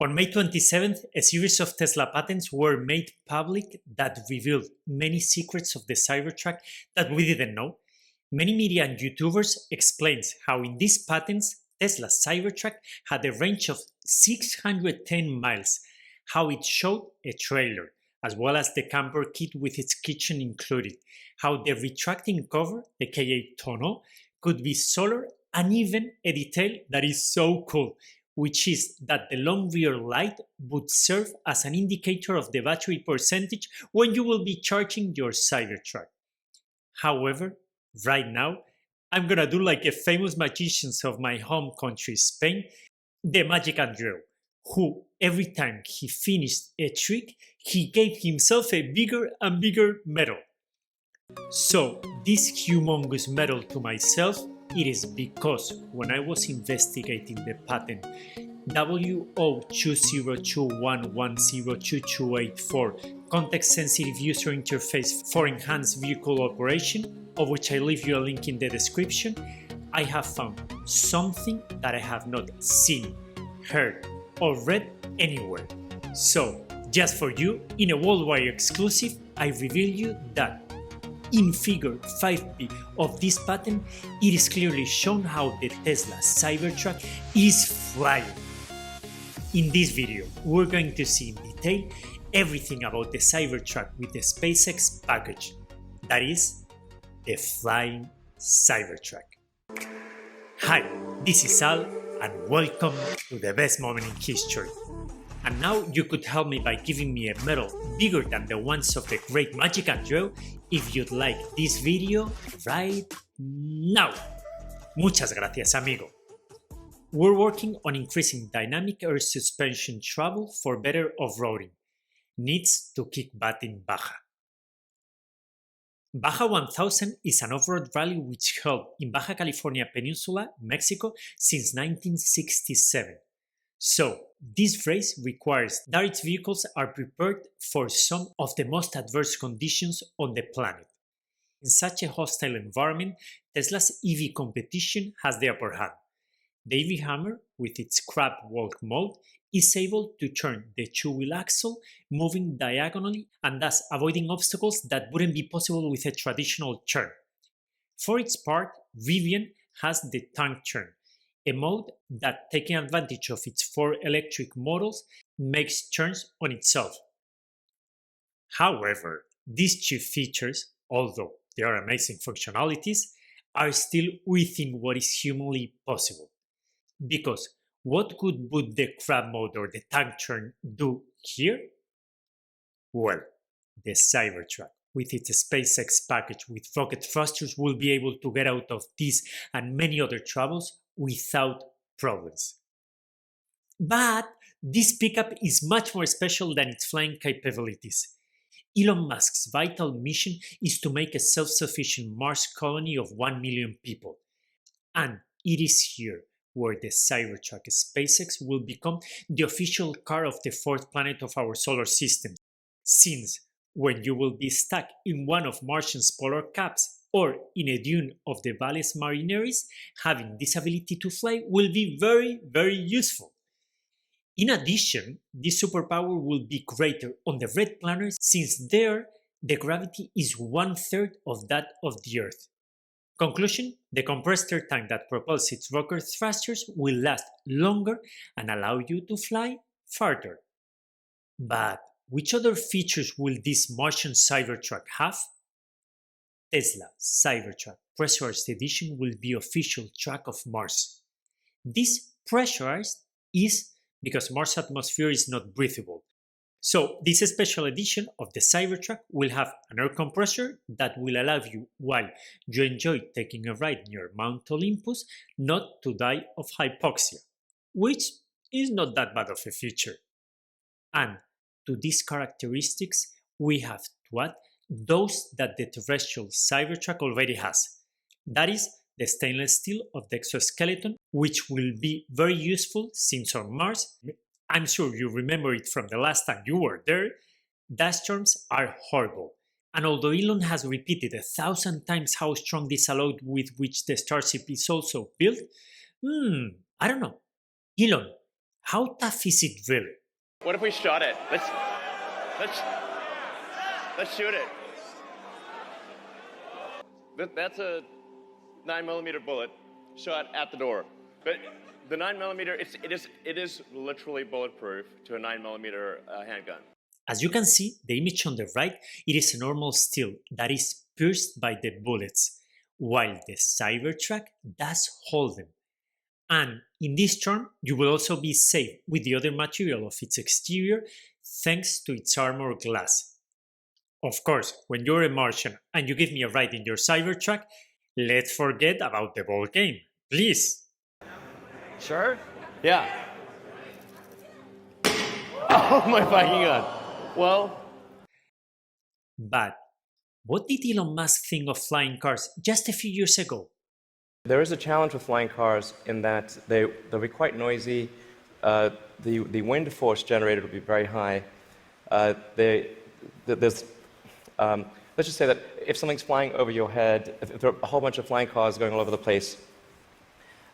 On May 27th, a series of Tesla patents were made public that revealed many secrets of the Cybertruck that we didn't know. Many media and YouTubers explains how in these patents, Tesla's Cybertruck had a range of 610 miles, how it showed a trailer, as well as the camper kit with its kitchen included, how the retracting cover, aka tonneau, could be solar, and even a detail that is so cool, which is that the long rear light would serve as an indicator of the battery percentage when you will be charging your Cybertruck. However, right now, I'm gonna do like a famous magicians of my home country, Spain, the Magic Andrew, who every time he finished a trick, he gave himself a bigger and bigger medal. So this humongous medal to myself, it is because when I was investigating the patent W02021102284 context-sensitive user interface for enhanced vehicle operation, of which I leave you a link in the description, I have found something that I have not seen, heard, or read anywhere. So, just for you, in a worldwide exclusive, I reveal you that in figure 5b of this patent, it is clearly shown how the Tesla Cybertruck is flying. In this video, we're going to see in detail everything about the Cybertruck with the SpaceX package, that is, the flying Cybertruck. Hi, this is Al, and welcome to the best moment in history. And now you could help me by giving me a medal bigger than the ones of the great Magic Andrew if you'd like this video right now. Muchas gracias, amigo. We're working on increasing dynamic air suspension travel for better off-roading. Needs to kick butt in Baja. Baja 1000 is an off-road rally which held in Baja California Peninsula, Mexico since 1967. So, this race requires that its vehicles are prepared for some of the most adverse conditions on the planet. In such a hostile environment, Tesla's EV competition has the upper hand. The EV Hammer, with its crab walk mode, is able to turn the two-wheel axle, moving diagonally and thus avoiding obstacles that wouldn't be possible with a traditional turn. For its part, Rivian has the tank turn, a mode that, taking advantage of its 4 electric models, makes turns on itself. However, these two features, although they are amazing functionalities, are still within what is humanly possible. Because what could would the crab mode or the tank turn do here? Well, the Cybertruck, with its SpaceX package with rocket thrusters, will be able to get out of this and many other troubles without problems. But this pickup is much more special than its flying capabilities. Elon Musk's vital mission is to make a self-sufficient Mars colony of 1 million people. And it is here where the Cybertruck SpaceX will become the official car of the 4th planet of our solar system, since when you will be stuck in one of Martian's polar caps or in a dune of the Valles Marineris, having this ability to fly will be very, very useful. In addition, this superpower will be greater on the red planet since there the gravity is 1/3 of that of the Earth. Conclusion: the compressed air tank that propels its rocket thrusters will last longer and allow you to fly farther. But which other features will this Martian Cybertruck have? Tesla Cybertruck Pressurized Edition will be official track of Mars. This pressurized is because Mars' atmosphere is not breathable. So this special edition of the Cybertruck will have an air compressor that will allow you, while you enjoy taking a ride near Mount Olympus, not to die of hypoxia, which is not that bad of a feature. And to these characteristics, we have to add those that the terrestrial Cybertruck already has. That is, the stainless steel of the exoskeleton, which will be very useful since on Mars, I'm sure you remember it from the last time you were there, dust storms are horrible. And although Elon has repeated 1,000 times how strong this alloy with which the Starship is also built, I don't know. Elon, How tough is it really? What if we shot it? Let's shoot it. That's a 9mm bullet shot at the door. But the 9mm, it is literally bulletproof to a 9mm handgun. As you can see, the image on the right, it is a normal steel that is pierced by the bullets, while the Cybertruck does hold them. And in this term, you will also be safe with the other material of its exterior thanks to its armor glass. Of course, when you're a Martian and you give me a ride in your Cybertruck, let's forget about the ball game, please. Sure? Yeah. Oh my fucking god. Well. But what did Elon Musk think of flying cars just a few years ago? There is a challenge with flying cars in that they'll be quite noisy. The wind force generated will be very high. Let's just say that if something's flying over your head, if there are a whole bunch of flying cars going all over the place,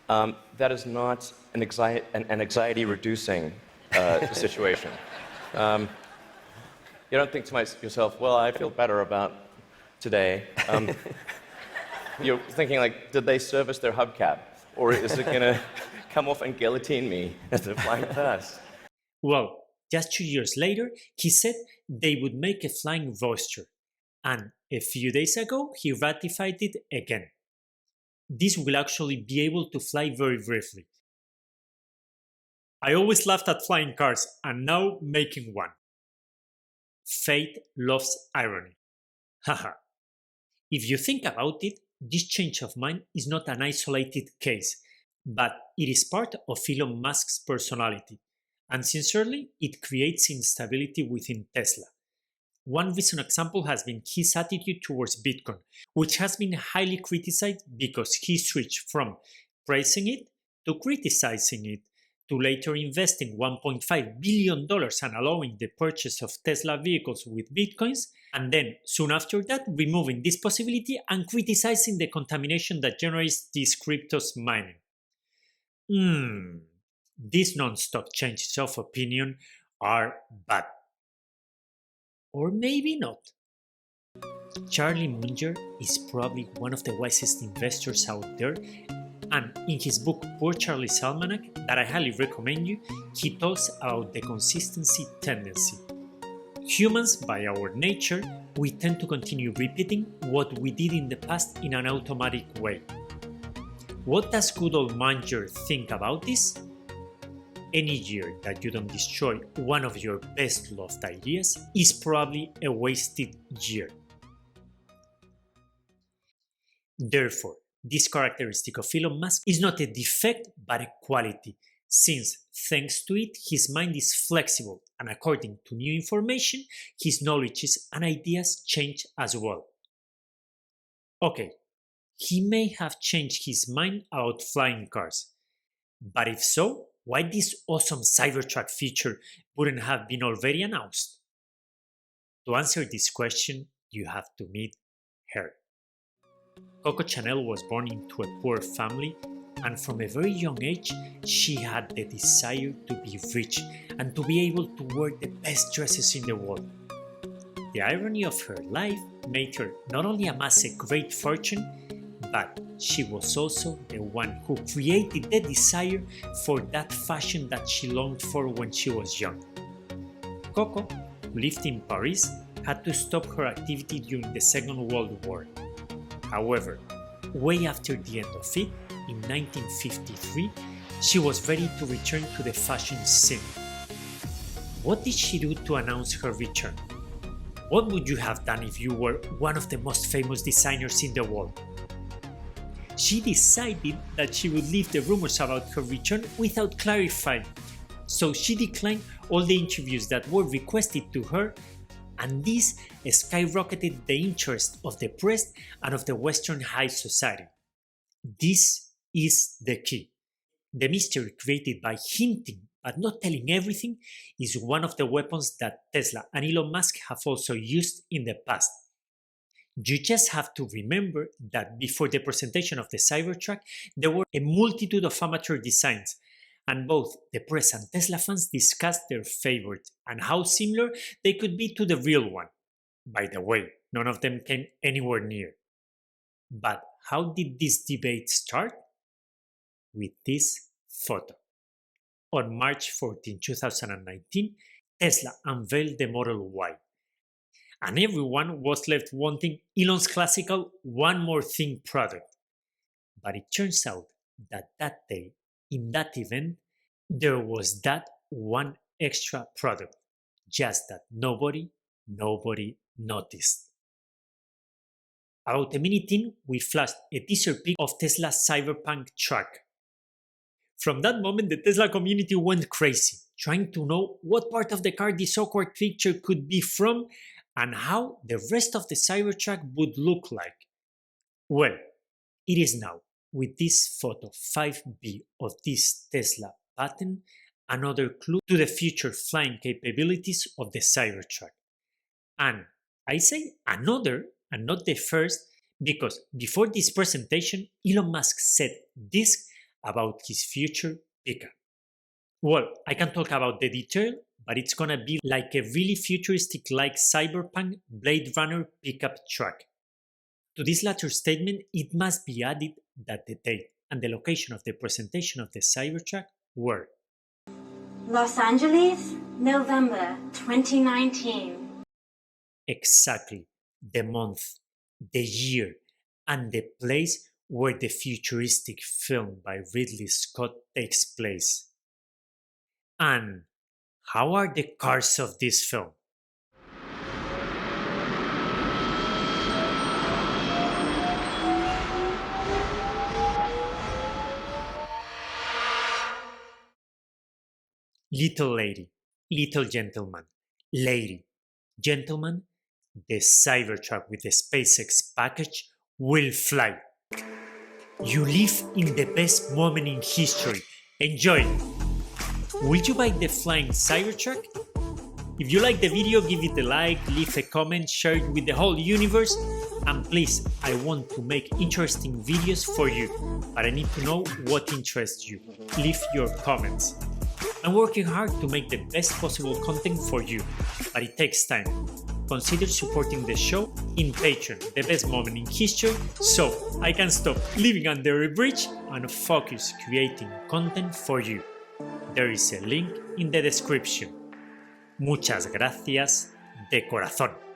that is not an anxiety-reducing situation. You don't think to yourself, well, I feel better about today. You're thinking, like, did they service their hubcap? Or is it going to come off and guillotine me as they're flying past? Well, just 2 years later, he said they would make a flying roadster. And a few days ago, he ratified it again. This will actually be able to fly very briefly. I always laughed at flying cars, and now making one. Fate loves irony. Haha. If you think about it, this change of mind is not an isolated case, but it is part of Elon Musk's personality, and sincerely, it creates instability within Tesla. One recent example has been his attitude towards Bitcoin, which has been highly criticized because he switched from praising it to criticizing it, to later investing $1.5 billion and allowing the purchase of Tesla vehicles with Bitcoins, and then soon after that removing this possibility and criticizing the contamination that generates these cryptos mining. These non-stop changes of opinion are bad. Or maybe not. Charlie Munger is probably one of the wisest investors out there, and in his book Poor Charlie's Almanac, that I highly recommend you, he talks about the consistency tendency. Humans, by our nature, we tend to continue repeating what we did in the past in an automatic way. What does good old Munger think about this? Any year that you don't destroy one of your best loved ideas is probably a wasted year. Therefore, this characteristic of Elon Musk is not a defect but a quality, since thanks to it his mind is flexible and according to new information his knowledges and ideas change as well. Okay, he may have changed his mind about flying cars, but if so, why this awesome Cybertruck feature wouldn't have been already announced? To answer this question, you have to meet her. Coco Chanel was born into a poor family, and from a very young age, she had the desire to be rich and to be able to wear the best dresses in the world. The irony of her life made her not only amass a great fortune, but she was also the one who created the desire for that fashion that she longed for when she was young. Coco, who lived in Paris, had to stop her activity during the Second World War. However, way after the end of it, in 1953, she was ready to return to the fashion scene. What did she do to announce her return? What would you have done if you were one of the most famous designers in the world? She decided that she would leave the rumors about her return without clarifying, so she declined all the interviews that were requested to her, and this skyrocketed the interest of the press and of the Western high society. This is the key. The mystery created by hinting but not telling everything is one of the weapons that Tesla and Elon Musk have also used in the past. You just have to remember that before the presentation of the Cybertruck, there were a multitude of amateur designs, and both the press and Tesla fans discussed their favorite and how similar they could be to the real one. By the way, none of them came anywhere near. But how did this debate start? With this photo. On March 14, 2019, Tesla unveiled the Model Y. And everyone was left wanting Elon's classical one more thing product. But it turns out that that day, in that event, there was that one extra product, just that nobody noticed. About a minute in, we flashed a teaser pic of Tesla's Cyberpunk truck. From that moment, the Tesla community went crazy, trying to know what part of the car this awkward picture could be from and how the rest of the Cybertruck would look like. Well, it is now, with this photo 5B of this Tesla patent, another clue to the future flying capabilities of the Cybertruck. And I say another and not the first because before this presentation, Elon Musk said this about his future pickup. Well, I can talk about the detail, but it's gonna be like a really futuristic like cyberpunk Blade Runner pickup truck. To this latter statement, it must be added that the date and the location of the presentation of the Cybertruck were Los Angeles, November 2019. Exactly the month, the year, and the place where the futuristic film by Ridley Scott takes place. And how are the cars of this film? Little lady, little gentleman, lady, gentleman, the Cybertruck with the SpaceX package will fly. You live in the best moment in history. Enjoy! Will you buy the flying Cybertruck? If you like the video, give it a like, leave a comment, share it with the whole universe, and please, I want to make interesting videos for you, but I need to know what interests you. Leave your comments. I'm working hard to make the best possible content for you, but it takes time. Consider supporting the show in Patreon, the best moment in history, so I can stop living under a bridge and focus creating content for you. There is a link in the description. Muchas gracias de corazón.